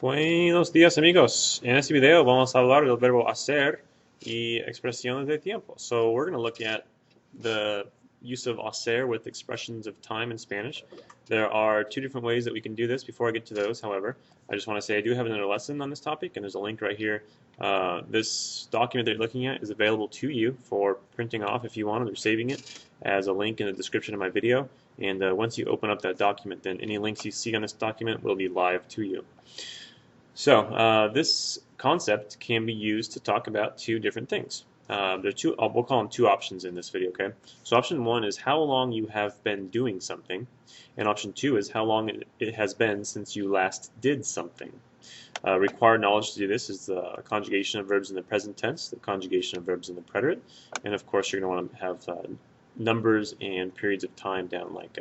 Buenos días amigos. En este video vamos a hablar del verbo hacer y expresiones de tiempo. So we're going to look at the use of hacer with expressions of time in Spanish. There are two different ways that we can do this. Before I get to those, however, I just want to say I do have another lesson on this topic, and there's a link right here. This document that you're looking at is available to you for printing off if you want, or saving it as a link in the description of my video. And once you open up that document, then any links you see on this document will be live to you. So this concept can be used to talk about two different things. There are two. We'll call them two options in this video. Okay. So option one is how long you have been doing something, and option two is how long it has been since you last did something. Required knowledge to do this is the conjugation of verbs in the present tense, the conjugation of verbs in the preterite, and of course you're going to want to have numbers and periods of time down. Like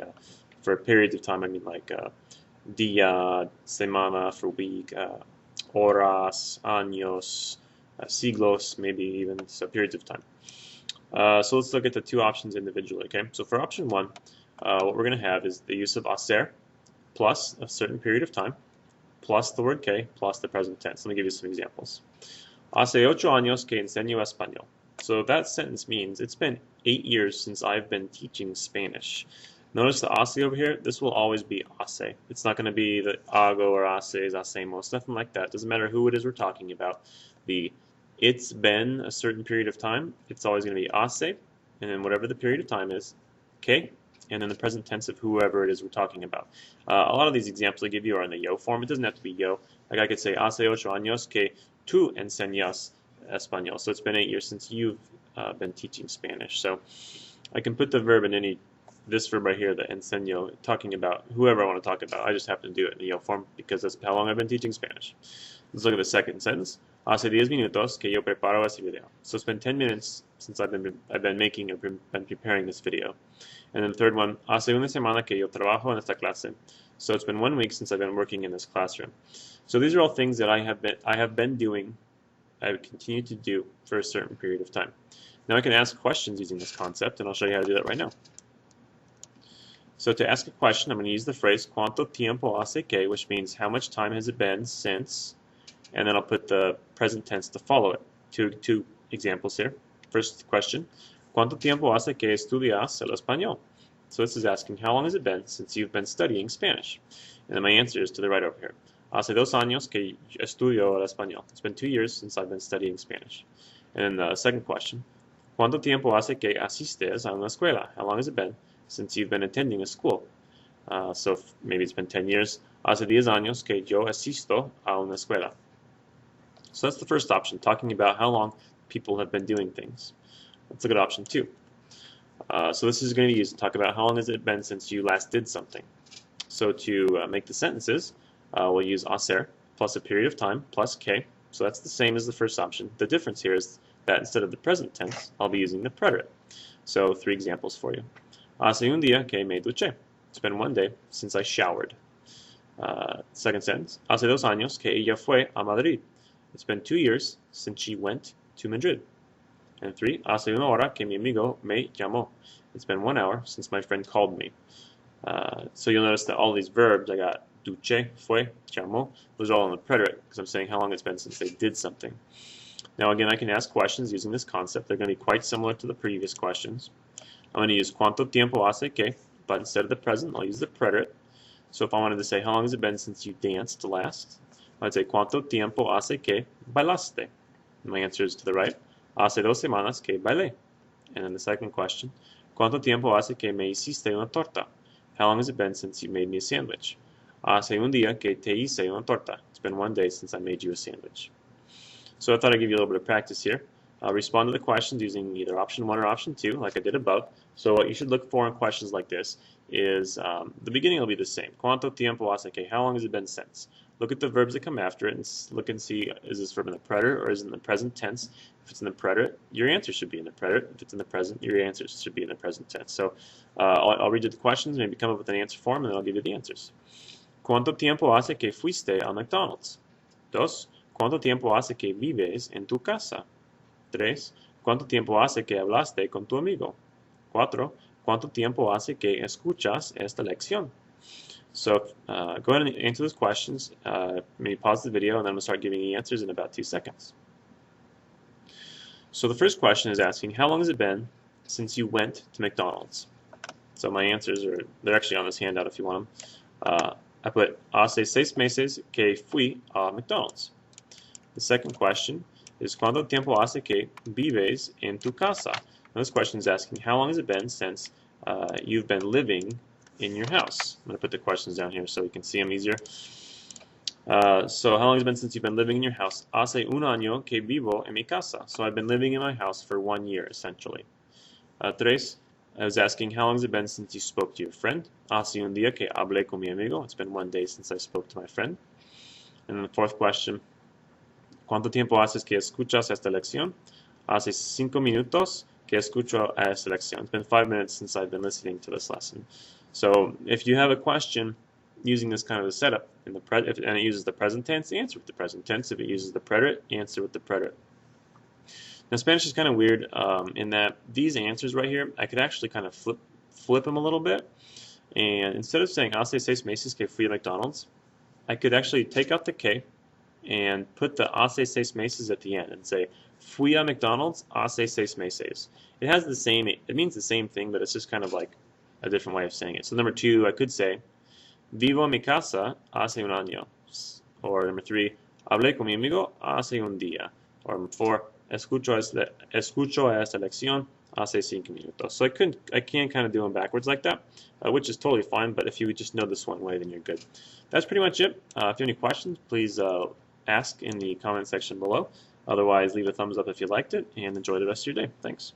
for periods of time, I mean like día, semana for week, horas, años, siglos, maybe even, so periods of time. So let's look at the two options individually, okay? So for option one, what we're going to have is the use of hacer plus a certain period of time, plus the word que, plus the present tense. Let me give you some examples. Hace 8 años que enseño español. So that sentence means it's been 8 years since I've been teaching Spanish. Notice the hace over here, this will always be hace. It's not going to be the hago or haces, hacemos, nothing like that. It doesn't matter who it is we're talking about. It's been a certain period of time, it's always going to be hace, and then whatever the period of time is, que, and then the present tense of whoever it is we're talking about. A lot of these examples I give you are in the yo form. It doesn't have to be yo. Like I could say, hace 8 años que tú enseñas español. So it's been 8 years since you've been teaching Spanish. So I can put the verb in this verb right here, the enseño, talking about whoever I want to talk about. I just happen to do it in the yo form because that's how long I've been teaching Spanish. Let's look at the second sentence. Hace 10 minutos que yo preparo este video. So it's been 10 minutes since I've been making or been preparing this video. And then the third one, hace una semana que yo trabajo en esta clase. So it's been 1 week since I've been working in this classroom. So these are all things that I have been doing, I would continue to do for a certain period of time. Now I can ask questions using this concept, and I'll show you how to do that right now. So to ask a question, I'm going to use the phrase cuánto tiempo hace que, which means how much time has it been since, and then I'll put the present tense to follow it. Two examples here. First question, cuánto tiempo hace que estudias el español? So this is asking how long has it been since you've been studying Spanish? And then my answer is to the right over here. Hace 2 años que estudio el español. It's been 2 years since I've been studying Spanish. And then the second question, ¿cuánto tiempo hace que asistes a una escuela? How long has it been since you've been attending a school? So maybe it's been 10 years. Hace 10 años que yo asisto a una escuela. So that's the first option, talking about how long people have been doing things. Let's look at option two. So this is going to be used to talk about how long has it been since you last did something. So to make the sentences, we'll use hacer plus a period of time plus que. So that's the same as the first option. The difference here is that instead of the present tense, I'll be using the preterite. So 3 examples for you. Hace un día que me duché. It's been 1 day since I showered. Second sentence. Hace 2 años que ella fue a Madrid. It's been 2 years since she went to Madrid. And 3. Hace una hora que mi amigo me llamó. It's been 1 hour since my friend called me. So you'll notice that all these verbs, I got duché, fue, llamó, those are all in the preterite because I'm saying how long it's been since they did something. Now again, I can ask questions using this concept. They're going to be quite similar to the previous questions. I'm going to use cuánto tiempo hace que, but instead of the present, I'll use the preterite. So if I wanted to say how long has it been since you danced last, I'd say cuánto tiempo hace que bailaste. And my answer is to the right. Hace 2 semanas que bailé. And then the second question, ¿cuánto tiempo hace que me hiciste una torta? How long has it been since you made me a sandwich? Hace un día que te hice una torta. It's been 1 day since I made you a sandwich. So I thought I'd give you a little bit of practice here. Respond to the questions using either option 1 or option 2, like I did above. So what you should look for in questions like this is the beginning will be the same. ¿Cuánto tiempo hace que? How long has it been since? Look at the verbs that come after it and look and see, is this verb in the preterite or is it in the present tense? If it's in the preterite, your answer should be in the preterite. If it's in the present, your answer should be in the present tense. So I'll read you the questions, maybe come up with an answer form, and then I'll give you the answers. ¿Cuánto tiempo hace que fuiste a McDonald's? 2. ¿Cuánto tiempo hace que vives en tu casa? 3. ¿Cuánto tiempo hace que hablaste con tu amigo? 4. ¿Cuánto tiempo hace que escuchas esta lección? So go ahead and answer those questions. Maybe pause the video, and then I'm going to start giving you answers in about 2 seconds. So the first question is asking, how long has it been since you went to McDonald's? So my answers they're actually on this handout if you want them. I put, hace 6 meses que fui a McDonald's. The second question is, ¿cuánto tiempo hace que vives en tu casa? Now this question is asking, how long has it been since you've been living in your house? I'm going to put the questions down here so you can see them easier. So how long has it been since you've been living in your house? Hace un año que vivo en mi casa. So I've been living in my house for 1 year, essentially. Tres, I was asking, how long has it been since you spoke to your friend? Hace un día que hablé con mi amigo. It's been 1 day since I spoke to my friend. And then the fourth question, ¿cuánto tiempo haces que escuchas esta lección? Hace 5 minutos que escucho esta lección. It's been 5 minutes since I've been listening to this lesson. So if you have a question using this kind of a setup, and it uses the present tense, answer with the present tense. If it uses the preterite, answer with the preterite. Now Spanish is kind of weird in that these answers right here, I could actually kind of flip them a little bit. And instead of saying hace 6 meses que fui a McDonald's, I could actually take out the que and put the hace 6 meses at the end and say fui a McDonald's hace 6 meses. It means the same thing, but it's just kind of like a different way of saying it. So number 2, I could say vivo en mi casa hace un año. Or number 3, hablé con mi amigo hace un día. Or number 4, escucho esta lección hace 5 minutos. So I can kind of do them backwards like that, which is totally fine, but if you just know this one way, then you're good. That's pretty much it. If you have any questions, please ask in the comment section below. Otherwise, leave a thumbs up if you liked it, and enjoy the rest of your day. Thanks.